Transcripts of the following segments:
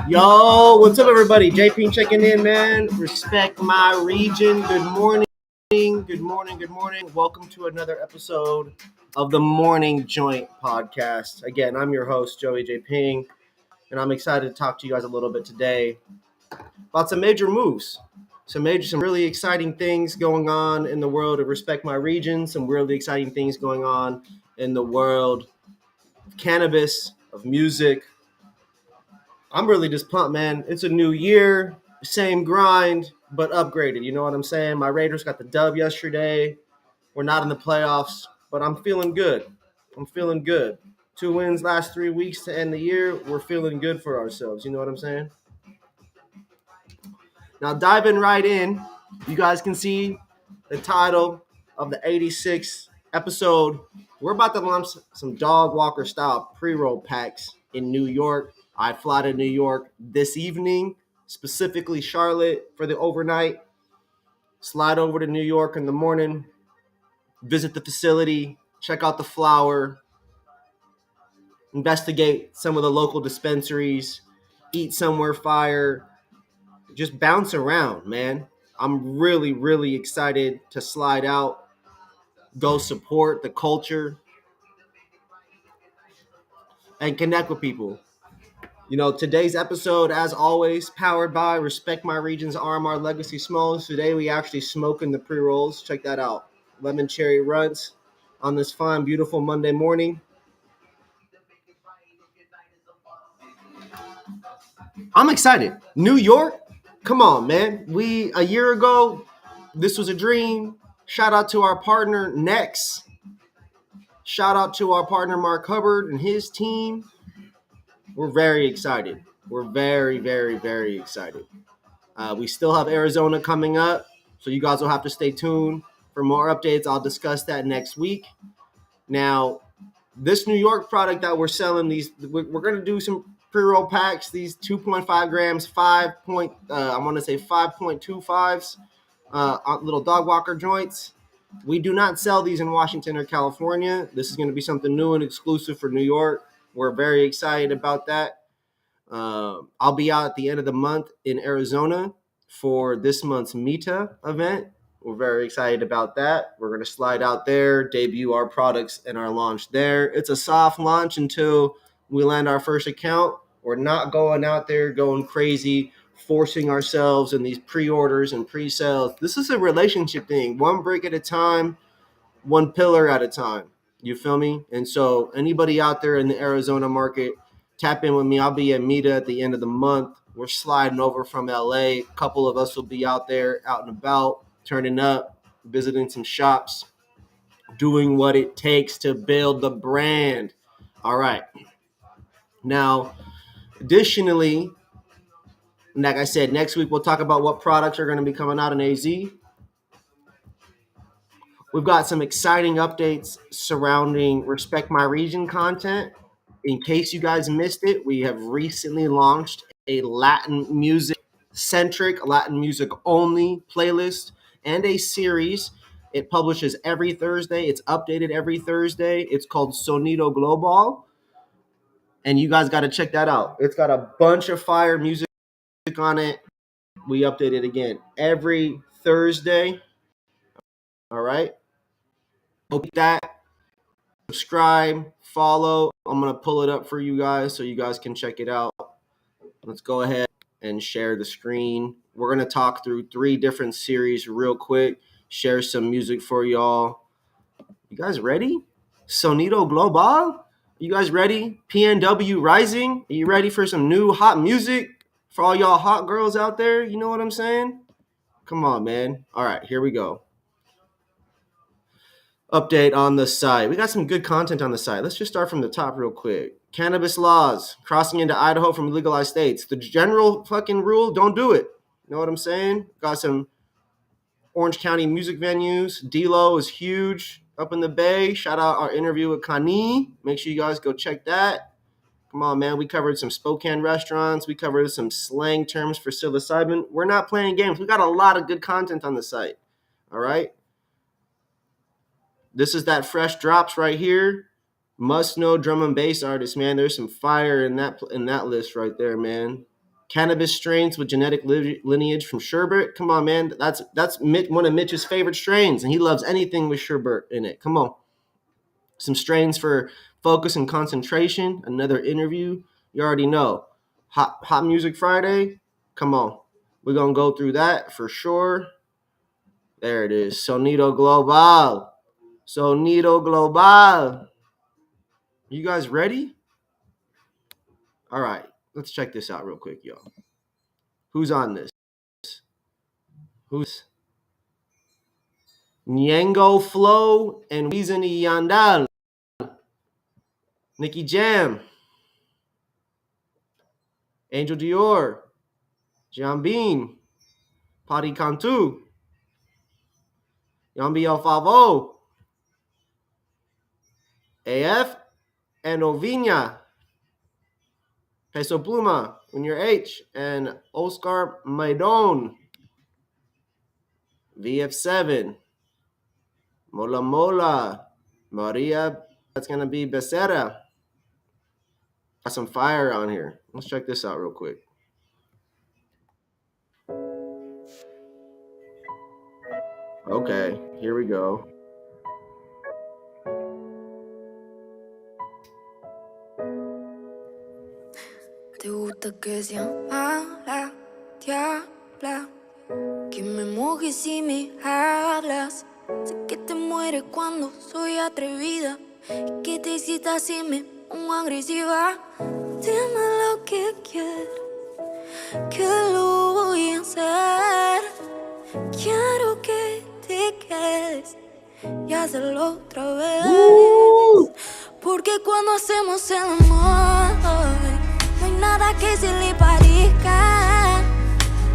Yo, what's up, everybody? JP checking in, man. Respect my region. Good morning. Good morning. Good morning. Welcome to another episode of the Morning Joint podcast. Again, I'm your host, Joey J. Ping, and I'm excited to talk to you guys a little bit today about some major moves. Some really exciting things going on in the world of Respect My Region. Some really exciting things going on in the world of cannabis, of music. I'm really just pumped, man. It's a new year, same grind, but upgraded. You know what I'm saying? My Raiders got the dub yesterday. We're not in the playoffs, but I'm feeling good. I'm feeling good. 2 wins last 3 weeks to end the year. We're feeling good for ourselves. You know what I'm saying? Now, diving right in, you guys can see the title of the 86th episode. We're about to launch some Dogwalker-Style pre-roll packs in New York. I fly to New York this evening, specifically Charlotte for the overnight. Slide over to New York in the morning, visit the facility, check out the flower, investigate some of the local dispensaries, eat somewhere fire, just bounce around, man. I'm really, really excited to slide out, go support the culture, and connect with people. You know, today's episode, as always, powered by Respect My Region's RMR Legacy Smalls. Today, we actually smoking the pre-rolls. Check that out. Lemon cherry runs on this fine, beautiful Monday morning. I'm excited. New York, come on, man. A year ago, this was a dream. Shout out to our partner, Nex. Shout out to our partner, Mark Hubbard, and his team. We're very excited. We're very, very, very excited. We still have Arizona coming up, so you guys will have to stay tuned for more updates. I'll discuss that next week. Now, this New York product that we're selling, we're going to do some pre-roll packs. These 2.5 grams, I want to say 5.25s, little dog walker joints. We do not sell these in Washington or California. This is going to be something new and exclusive for New York. We're very excited about that. I'll be out at the end of the month in Arizona for this month's MITA event. We're very excited about that. We're going to slide out there, debut our products and our launch there. It's a soft launch until we land our first account. We're not going out there going crazy, forcing ourselves in these pre-orders and pre-sales. This is a relationship thing, one brick at a time, one pillar at a time. You feel me? And so anybody out there in the Arizona market, tap in with me. I'll be at MITA at the end of the month. We're sliding over from LA. A couple of us will be out there, out and about, turning up, visiting some shops, doing what it takes to build the brand. All right. Now, additionally, like I said, next week we'll talk about what products are going to be coming out in AZ. We've got some exciting updates surrounding Respect My Region content. In case you guys missed it, we have recently launched a Latin music centric, Latin music only playlist and a series. It publishes every Thursday. It's updated every Thursday. It's called Sonido Global. And you guys got to check that out. It's got a bunch of fire music on it. We update it again every Thursday. All right. Hope that. Subscribe, follow. I'm going to pull it up for you guys so you guys can check it out. Let's go ahead and share the screen. We're going to talk through 3 different series real quick, share some music for y'all. You guys ready? Sonido Global? You guys ready? PNW Rising? Are you ready for some new hot music for all y'all hot girls out there? You know what I'm saying? Come on, man. All right, here we go. Update on the site. We got some good content on the site. Let's just start from the top real quick. Cannabis laws crossing into Idaho from legalized states. The general fucking rule, don't do it. You know what I'm saying? Got some Orange County music venues. D-Lo is huge up in the Bay. Shout out our interview with Kani. Make sure you guys go check that. Come on, man. We covered some Spokane restaurants. We covered some slang terms for psilocybin. We're not playing games. We got a lot of good content on the site. All right? This is that fresh drops right here. Must know drum and bass artists, man. There's some fire in that list right there, man. Cannabis strains with genetic lineage from sherbet. Come on, man. That's one of Mitch's favorite strains, and he loves anything with sherbet in it. Come on. Some strains for focus and concentration. Another interview. You already know. Hot Music Friday. Come on. We're going to go through that for sure. There it is. Sonido Global. Sonido Global. You guys ready? All right. Let's check this out real quick, y'all. Who's on this? Who's Nyango Flow and Weezen Yandal? Nicky Jam. Angel Dior. John Bean. Patti Cantu. Yambi Alfavo. AF and Ovinha. Peso Pluma, Junior H, and Oscar Maidon. VF7. Mola Mola. Maria, that's going to be Becerra. Got some fire on here. Let's check this out real quick. Okay, here we go. Te gusta que sea mala, diabla, que me mojes si me hablas. Sé que te mueres cuando soy atrevida, que te excitas si me pongo agresiva. Dime lo que quieres, que lo voy a hacer. Quiero que te quedes y hacerlo otra vez. Porque cuando hacemos el amor, no hay nada que se le parezca.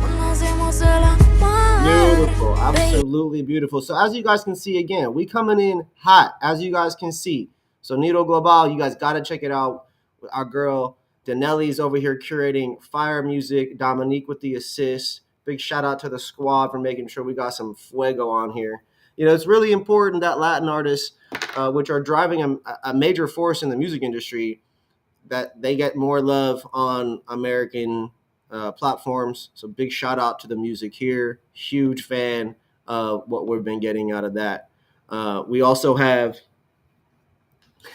Cuando hacemos el amor. Beautiful, absolutely beautiful. So as you guys can see, again, we coming in hot, as you guys can see. Sonido Global, you guys got to check it out. Our girl Danelli's over here curating fire music. Dominique with the assist. Big shout out to the squad for making sure we got some fuego on here. You know, it's really important that Latin artists, which are driving a major force in the music industry, that they get more love on American platforms. So big shout out to the music here. Huge fan of what we've been getting out of that. We also have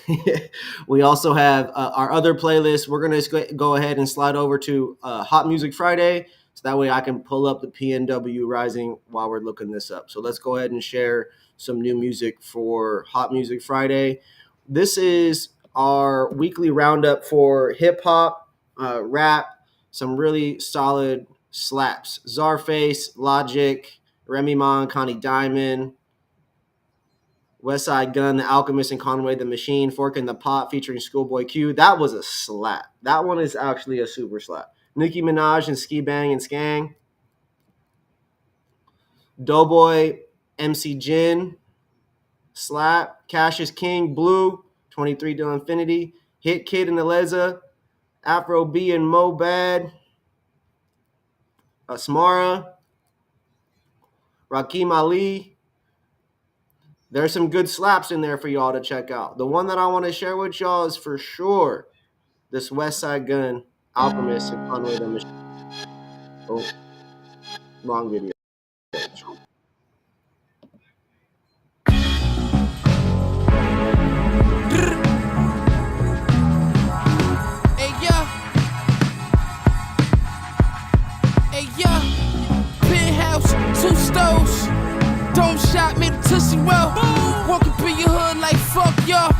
our other playlist. We're going to go ahead and slide over to Hot Music Friday. So that way I can pull up the PNW Rising while we're looking this up. So let's go ahead and share some new music for Hot Music Friday. This is our weekly roundup for hip hop, rap, some really solid slaps. Czarface, Logic, Remy Ma, Connie Diamond, Westside Gun, The Alchemist, and Conway the Machine, Fork in the Pot featuring Schoolboy Q. That was a slap. That one is actually a super slap. Nicki Minaj and Ski Bang and Skang. Doughboy, MC Jin, slap. Cassius King, Blue, 23 to Infinity. Hit Kid and Aleza, Afro B and Mo Bad, Asmara, Rakim Ali. There's some good slaps in there for y'all to check out. The one that I want to share with y'all is for sure this Westside Gun, Alchemist, and Conway the Machine. Oh, wrong video. Two stoves, dome shot, made a tussie roll. Walk up in your hood like fuck y'all.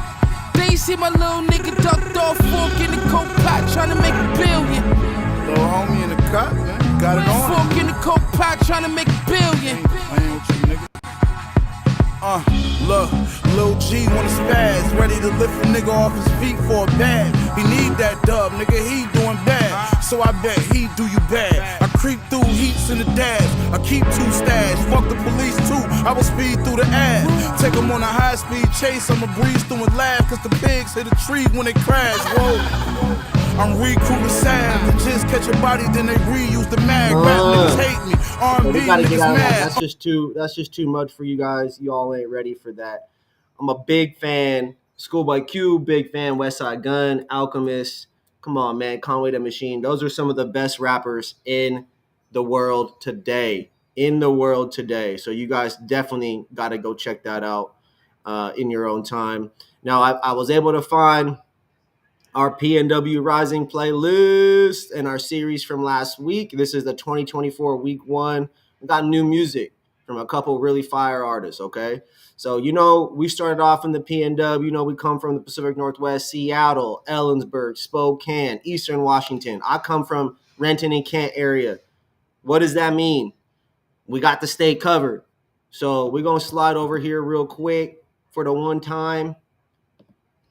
They see my little nigga ducked off, fork in the coke pot, tryna make $1 billion. Little homie in the cut, man. Got it on. Fork in the coke pot, tryna make $1 billion. Playing with you, nigga. Look, Lil G wanna spaz, ready to lift a nigga off his feet for a bag. He need that dub, nigga, he doing bad. So I bet he do you bad. I creep through heats in the dash. I keep 2 stash. Fuck the police too. I will speed through the ad. Take them on a high speed chase. I'ma breeze through and laugh. Cause the pigs hit a tree when they crash. Whoa. I'm recruiting Sam. To just catch a body, then they reuse the mag. Rap niggas hate me. R&B niggas mad. That's just too much for you guys. Y'all ain't ready for that. I'm a big fan. Schoolboy Q, big fan. Westside Gun, Alchemist. Come on, man. Conway the Machine. Those are some of the best rappers in the world today. So you guys definitely got to go check that out in your own time. Now, I was able to find our PNW Rising playlist and our series from last week. This is the 2024 week one. We got new music from a couple really fire artists, okay? So, we started off in the PNW. We come from the Pacific Northwest, Seattle, Ellensburg, Spokane, Eastern Washington. I come from Renton and Kent area. What does that mean? We got the state covered. So we're going to slide over here real quick for the one time.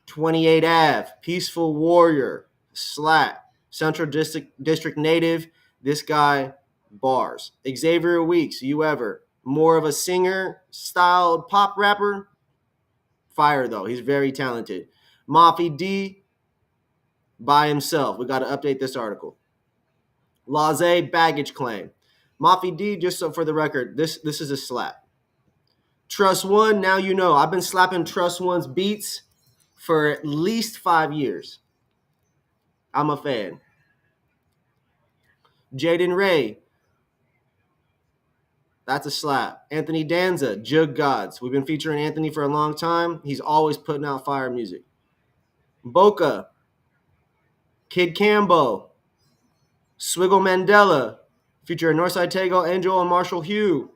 28 Ave, Peaceful Warrior, Slap, Central District native. This guy bars. Xavier Weeks, you ever more of a singer styled pop rapper? Fire though, he's very talented. Mafi D by himself. We got to update this article. Laze Baggage Claim. Mafi D, just so for the record, this is a slap. Trust One, now you know. I've been slapping Trust One's beats for at least 5 years. I'm a fan. Jaden Ray. That's a slap. Anthony Danza, Jug Gods. We've been featuring Anthony for a long time. He's always putting out fire music. Boca. Kid Cambo. Swiggle Mandela. Featuring Northside Tego, Angel, and Marshall Hugh.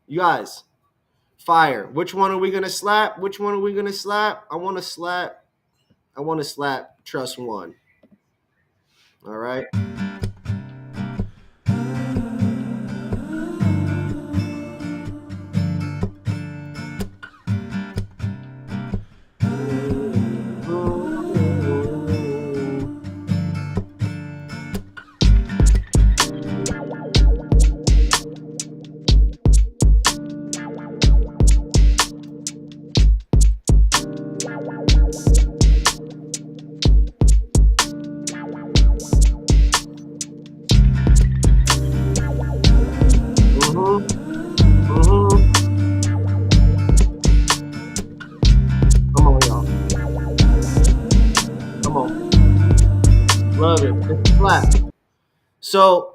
You guys, fire. Which one are we going to slap? I want to slap Trust One. All right. Love it. It's flat. So,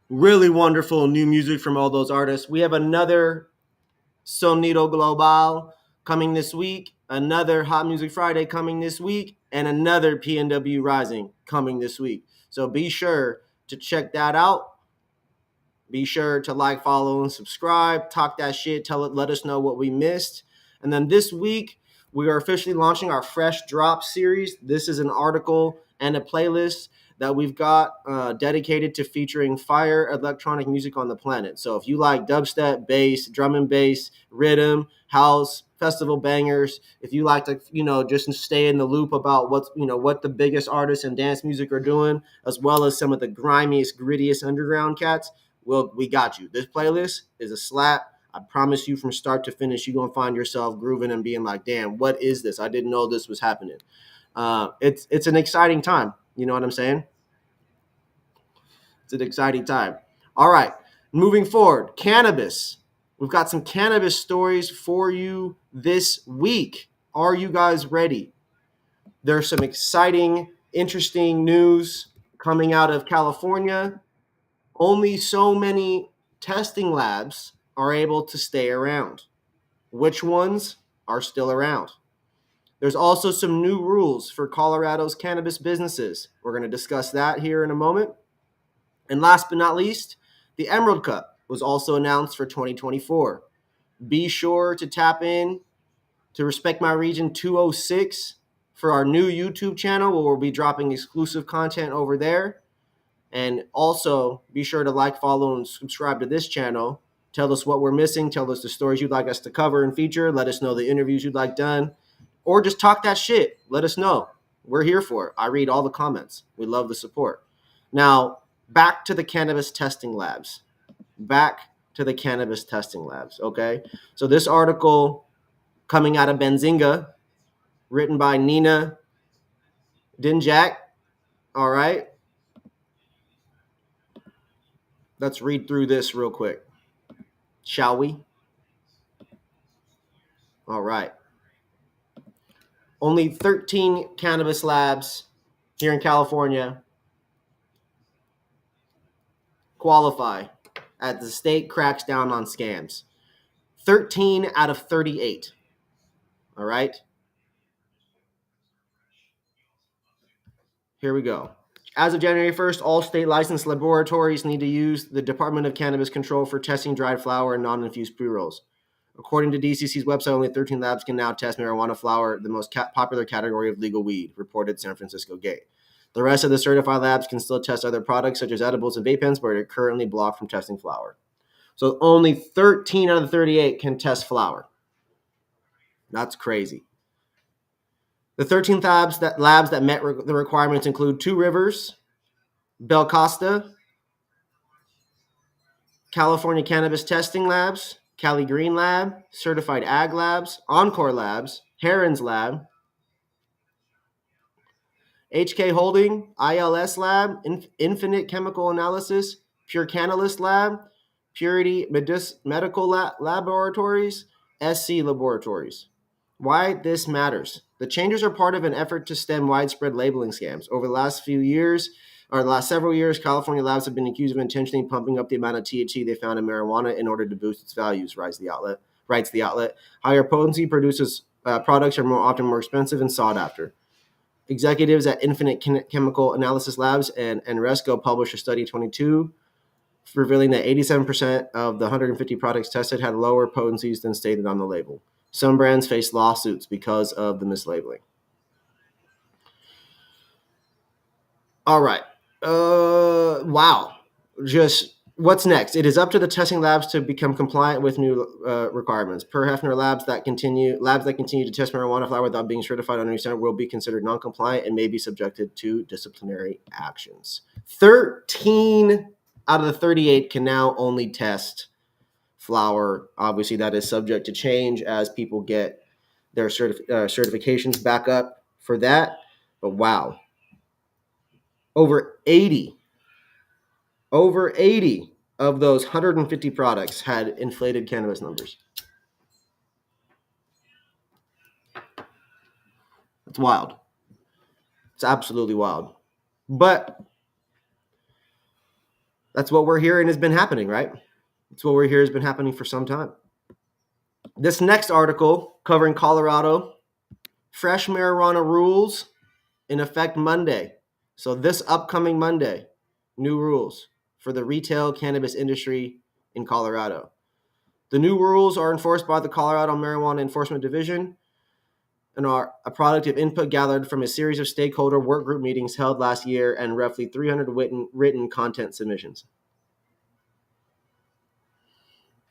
really wonderful new music from all those artists. We have another Sonido Global coming this week, another Hot Music Friday coming this week, and another PNW Rising coming this week. So be sure to check that out. Be sure to like, follow, and subscribe. Talk that shit. Let us know what we missed. And then this week, we are officially launching our Fresh Drop series. This is an article and a playlist that we've got dedicated to featuring fire electronic music on the planet. So if you like dubstep, bass, drum and bass, rhythm, house, festival bangers, if you like to, just stay in the loop about what the biggest artists in dance music are doing, as well as some of the grimiest, grittiest underground cats, well, we got you. This playlist is a slap. I promise you, from start to finish, you're going to find yourself grooving and being like, damn, what is this? I didn't know this was happening. It's an exciting time. You know what I'm saying? It's an exciting time. All right, moving forward, cannabis. We've got some cannabis stories for you this week. Are you guys ready? There's some exciting, interesting news coming out of California. Only so many testing labs are able to stay around. Which ones are still around? There's also some new rules for Colorado's cannabis businesses. We're going to discuss that here in a moment. And last but not least, the Emerald Cup was also announced for 2024. Be sure to tap in to Respect My Region 206 for our new YouTube channel, where we'll be dropping exclusive content over there. And also be sure to like, follow, and subscribe to this channel. Tell us what we're missing. Tell us the stories you'd like us to cover and feature. Let us know the interviews you'd like done. Or just talk that shit. Let us know. We're here for it. I read all the comments. We love the support. Now, back to the cannabis testing labs. Okay? So this article coming out of Benzinga, written by Nina Dinjak. All right? Let's read through this real quick. Shall we? All right. Only 13 cannabis labs here in California qualify as the state cracks down on scams. 13 out of 38. All right. Here we go. As of January 1st, all state licensed laboratories need to use the Department of Cannabis Control for testing dried flower and non-infused pre-rolls. According to DCC's website, only 13 labs can now test marijuana flower, the most popular category of legal weed, reported San Francisco Gate. The rest of the certified labs can still test other products such as edibles and vape pens, but are currently blocked from testing flower. So only 13 out of 38 can test flower. That's crazy. The 13 labs that met the requirements include Two Rivers, Bel Costa, California Cannabis Testing Labs, Cali Green Lab, Certified Ag Labs, Encore Labs, Heron's Lab, HK Holding, ILS Lab, Infinite Chemical Analysis, Pure Catalyst Lab, Purity Medical Laboratories, SC Laboratories. Why this matters. The changes are part of an effort to stem widespread labeling scams. Over the last several years, California labs have been accused of intentionally pumping up the amount of THC they found in marijuana in order to boost its values, writes the outlet. Higher potency produces products are often more expensive and sought after. Executives at Infinite Chemical Analysis Labs and Resco published a study 22 revealing that 87% of the 150 products tested had lower potencies than stated on the label. Some brands face lawsuits because of the mislabeling. All right. Wow. Just what's next? It is up to the testing labs to become compliant with new requirements. Per Hefner, labs that continue to test marijuana flower without being certified under new standard will be considered non-compliant and may be subjected to disciplinary actions. 13 out of the 38 can now only test flower. Obviously, that is subject to change as people get their certifications back up for that. But wow, over 80 of those 150 products had inflated cannabis numbers. It's wild. It's absolutely wild. But that's what we're hearing has been happening, right? It's what we're hearing has been happening for some time. This next article covering Colorado, fresh marijuana rules in effect Monday. So this upcoming Monday, new rules for the retail cannabis industry in Colorado. The new rules are enforced by the Colorado Marijuana Enforcement Division and are a product of input gathered from a series of stakeholder work group meetings held last year and roughly 300 written content submissions.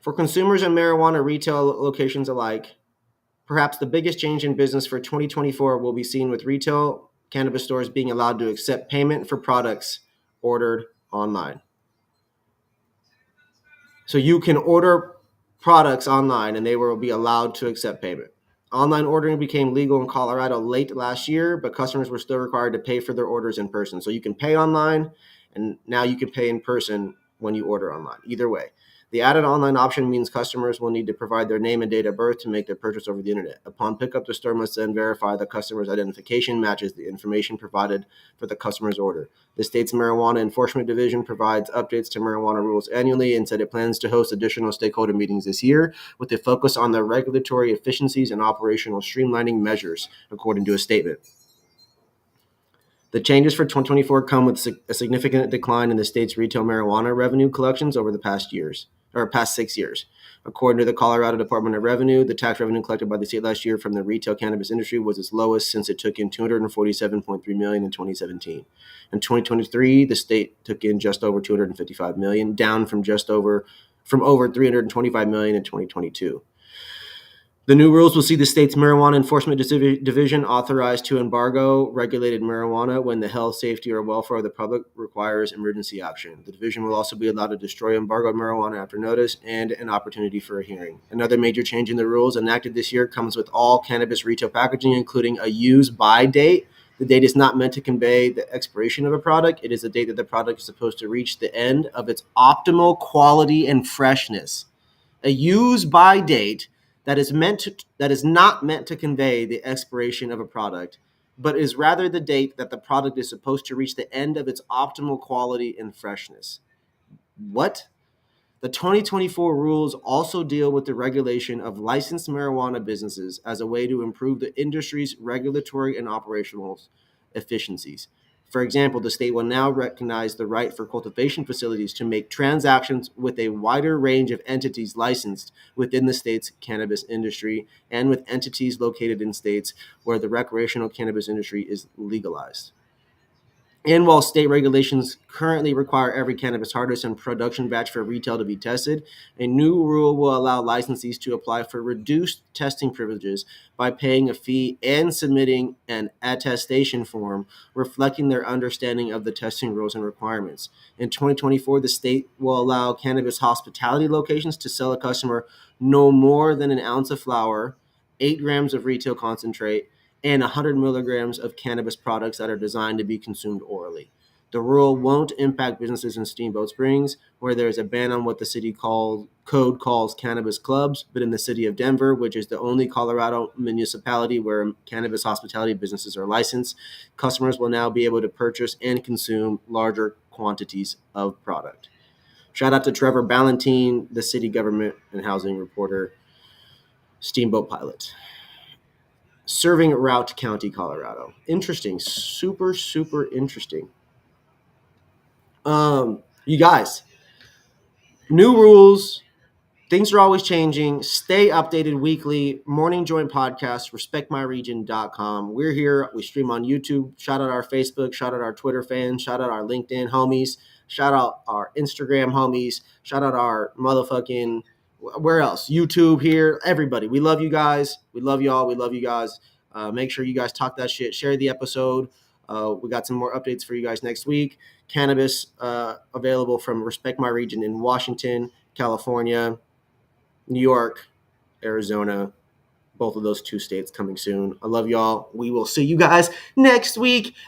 For consumers and marijuana retail locations alike, perhaps the biggest change in business for 2024 will be seen with retail cannabis stores being allowed to accept payment for products ordered online. So you can order products online and they will be allowed to accept payment. Online ordering became legal in Colorado late last year, but customers were still required to pay for their orders in person. So you can pay online, and now you can pay in person when you order online. Either way. The added online option means customers will need to provide their name and date of birth to make their purchase over the internet. Upon pickup, the store must then verify the customer's identification matches the information provided for the customer's order. The state's Marijuana Enforcement Division provides updates to marijuana rules annually and said it plans to host additional stakeholder meetings this year with a focus on the regulatory efficiencies and operational streamlining measures, according to a statement. The changes for 2024 come with a significant decline in the state's retail marijuana revenue collections over the past 6 years. According to the Colorado Department of Revenue, the tax revenue collected by the state last year from the retail cannabis industry was its lowest since it took in $247.3 million in 2017. In 2023, the state took in just over $255 million, down from over $325 million in 2022. The new rules will see the state's Marijuana Enforcement Division authorized to embargo regulated marijuana when the health, safety, or welfare of the public requires emergency action. The division will also be allowed to destroy embargoed marijuana after notice and an opportunity for a hearing. Another major change in the rules enacted this year comes with all cannabis retail packaging, including a use-by date. The date is not meant to convey the expiration of a product. It is the date that the product is supposed to reach the end of its optimal quality and freshness. A use-by date that is not meant to convey the expiration of a product, but is rather the date that the product is supposed to reach the end of its optimal quality and freshness. What? The 2024 rules also deal with the regulation of licensed marijuana businesses as a way to improve the industry's regulatory and operational efficiencies. For example, the state will now recognize the right for cultivation facilities to make transactions with a wider range of entities licensed within the state's cannabis industry and with entities located in states where the recreational cannabis industry is legalized. And while state regulations currently require every cannabis harvest and production batch for retail to be tested, a new rule will allow licensees to apply for reduced testing privileges by paying a fee and submitting an attestation form reflecting their understanding of the testing rules and requirements. In 2024, the state will allow cannabis hospitality locations to sell a customer no more than an ounce of flower, 8 grams of retail concentrate, and 100 milligrams of cannabis products that are designed to be consumed orally. The rule won't impact businesses in Steamboat Springs, where there is a ban on what the city code calls cannabis clubs, but in the city of Denver, which is the only Colorado municipality where cannabis hospitality businesses are licensed, customers will now be able to purchase and consume larger quantities of product. Shout out to Trevor Ballantine, the city government and housing reporter, Steamboat Pilot. Serving Route County, Colorado. Interesting. Super, super interesting. You guys, new rules. Things are always changing. Stay updated weekly. Morning Joint Podcast, respectmyregion.com. We're here. We stream on YouTube. Shout out our Facebook. Shout out our Twitter fans. Shout out our LinkedIn homies. Shout out our Instagram homies. Shout out our motherfucking, where else? YouTube here. Everybody. We love you guys. We love y'all. We love you guys. Make sure you guys talk that shit. Share the episode. We got some more updates for you guys next week. Cannabis available from Respect My Region in Washington, California, New York, Arizona, both of those 2 states coming soon. I love y'all. We will see you guys next week.